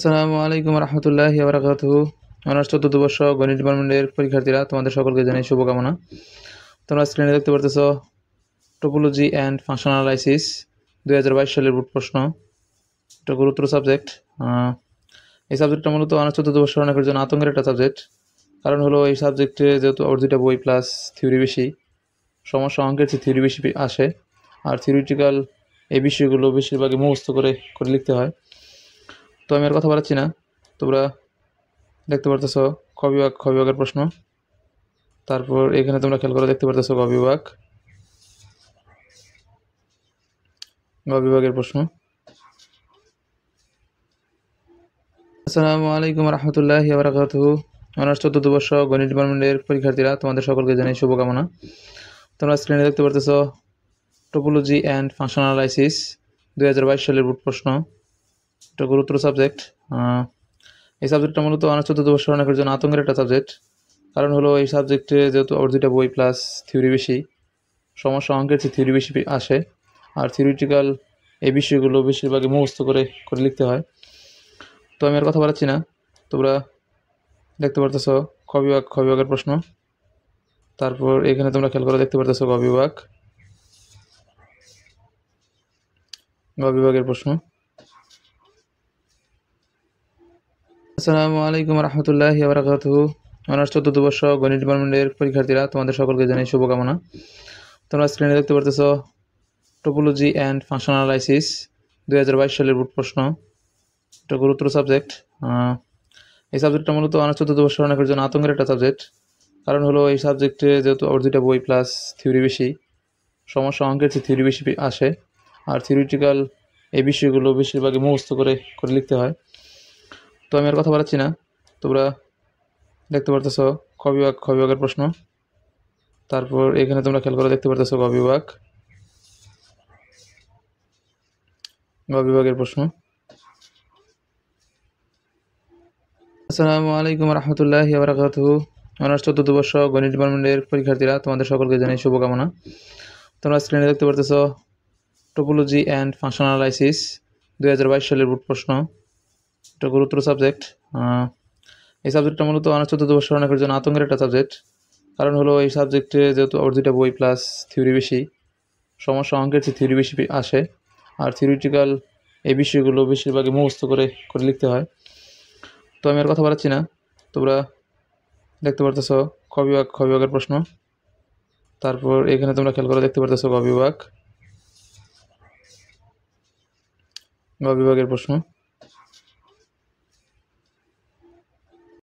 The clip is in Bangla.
আসসালামু আলাইকুম রহমতুল্লাহি ওয়া বারাকাতুহু। অনার্স চতুর্থ বর্ষ গণিত ডিপার্টমেন্টের পরীক্ষার্থীরা তোমাদের সকলকে জানাই শুভকামনা। তোমরা স্ক্রিনে দেখতে পারতেছো টোপোলজি অ্যান্ড ফাংশনাল অ্যানালাইসিস 2022 সালের বোর্ড প্রশ্ন। এটা গুরুত্বপূর্ণ সাবজেক্ট। এই সাবজেক্টটা মূলত অনার্স চতুর্থ বর্ষ অনেকের জন্য আতঙ্কের একটা সাবজেক্ট। কারণ হলো এই সাবজেক্টে যেহেতু ওর দুইটা বই প্লাস থিওরি বেশি, সমস্যা অঙ্কের চেয়ে থিওরি বেশি আসে, আর থিওরিটিক্যাল এই বিষয়গুলো বেশিরভাগই মুখস্থ করে লিখতে হয়। তো আমি আর কথা বাড়াচ্ছি না, তোমরা দেখতে পারতেছো খ বিভাগের প্রশ্ন। তারপর এখানে তোমরা খেয়াল করে দেখতে পারতেছো গ বিভাগের প্রশ্ন। আসসালামু আলাইকুম রহমতুল্লাহি ওয়া বারাকাতুহু। অনার্স চতুর্থ বর্ষ গণিত ডিপার্টমেন্টের পরীক্ষার্থীরা তোমাদের সকলকে জানাই শুভকামনা। তোমরা স্ক্রিনে দেখতে পারতেছো টোপোলজি অ্যান্ড ফাংশনাল অ্যানালাইসিস 2022 সালের বোর্ড প্রশ্ন। এটা গুরুত্বপূর্ণ সাবজেক্ট। এই সাবজেক্টটা মূলত অনার্স চতুর্থ বর্ষ অনেকের জন্য আতঙ্কের একটা সাবজেক্ট। কারণ হলো এই সাবজেক্টে যেহেতু ওর দুইটা বই প্লাস থিওরি বেশি, সমস্যা অঙ্কের চেয়ে থিওরি বেশি আসে, আর থিওরিটিক্যাল এই বিষয়গুলো বেশিরভাগই মুখস্থ করে লিখতে হয়। তো আমি আর কথা বাড়াচ্ছি না, তোমরা দেখতে পারতেছো খ বিভাগের প্রশ্ন। তারপর এখানে তোমরা খেয়াল করে দেখতে পারতেছো গ বিভাগের প্রশ্ন। আসসালামু আলাইকুম রহমতুল্লাহি ওয়া বারাকাতুহু। অনার্স চতুর্থ বর্ষ গণিত ডিপার্টমেন্টের পরীক্ষার্থীরা তোমাদের সকলকে জানাই শুভকামনা। তোমরা স্ক্রিনে দেখতে পারতেছো টোপোলজি অ্যান্ড ফাংশনাল অ্যানালাইসিস 2022 সালের বোর্ড প্রশ্ন। এটা গুরুত্বপূর্ণ সাবজেক্ট। এই সাবজেক্টটা মূলত অনার্স চতুর্থ বর্ষ অনেকের জন্য আতঙ্কের একটা সাবজেক্ট। কারণ হলো এই সাবজেক্টে যেহেতু ওর দুইটা বই প্লাস থিওরি বেশি, সমস্যা অঙ্কের চেয়ে থিওরি বেশি আসে, আর থিওরিটিক্যাল এই বিষয়গুলো বেশিরভাগই মুখস্থ করে লিখতে হয়। তো আমি আর কথা বাড়াচ্ছি না, তোমরা দেখতে পারতেছো খ বিভাগের প্রশ্ন। তারপর এখানে তোমরা খেয়াল করে দেখতে পারতেছো গ বিভাগের প্রশ্ন। আসসালামু আলাইকুম রহমতুল্লাহি ওয়া বারাকাতুহু। অনার্স চতুর্থ বর্ষ গণিত ডিপার্টমেন্টের পরীক্ষার্থীরা তোমাদের সকলকে জানাই শুভকামনা। তোমরা স্ক্রিনে দেখতে পারতেছো টোপোলজি অ্যান্ড ফাংশনাল অ্যানালাইসিস 2022 সালের বোর্ড প্রশ্ন। এটা গুরুত্বপূর্ণ সাবজেক্ট। এই সাবজেক্টটা মূলত অনার্স চতুর্থ বর্ষ অনেকের জন্য আতঙ্কের একটা সাবজেক্ট। কারণ হলো এই সাবজেক্টে যেহেতু ওর দুইটা বই প্লাস থিওরি বেশি, সমস্যা অঙ্কের চেয়ে থিওরি বেশি আসে, আর থিওরিটিক্যাল এই বিষয়গুলো বেশিরভাগই মুখস্থ করে লিখতে হয়। তো আমি আর কথা বাড়াচ্ছি না, তোমরা দেখতে পারতেছো খ বিভাগের প্রশ্ন। তারপর এখানে তোমরা খেয়াল করে দেখতে পারতেছো গ বিভাগের প্রশ্ন।